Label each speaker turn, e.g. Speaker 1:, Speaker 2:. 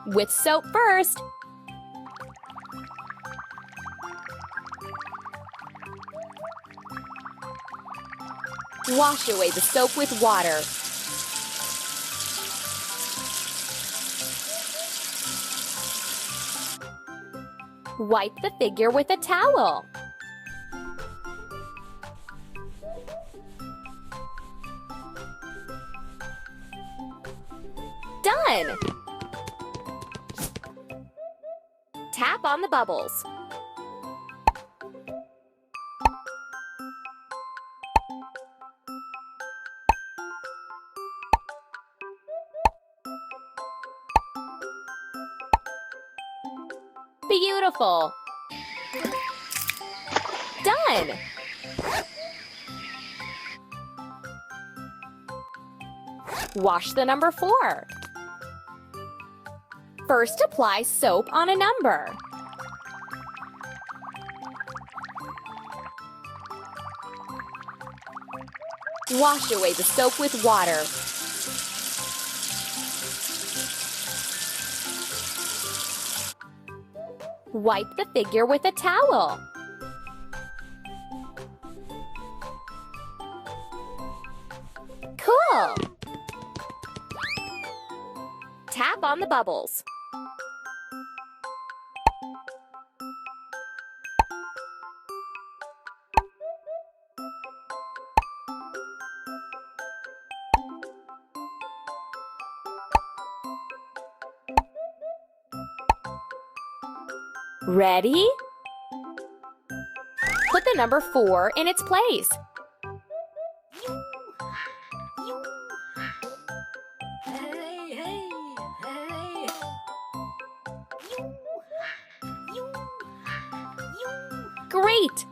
Speaker 1: With soap first. Wash away the soap with water. Wipe the figure with a towel. Done! Tap on the bubbles. Beautiful! Done! Wash the number 4. First, apply soap on a number. Wash away the soap with water. Wipe the figure with a towel. Cool! Tap on the bubbles. Ready? Put the number 4 in its place. Great!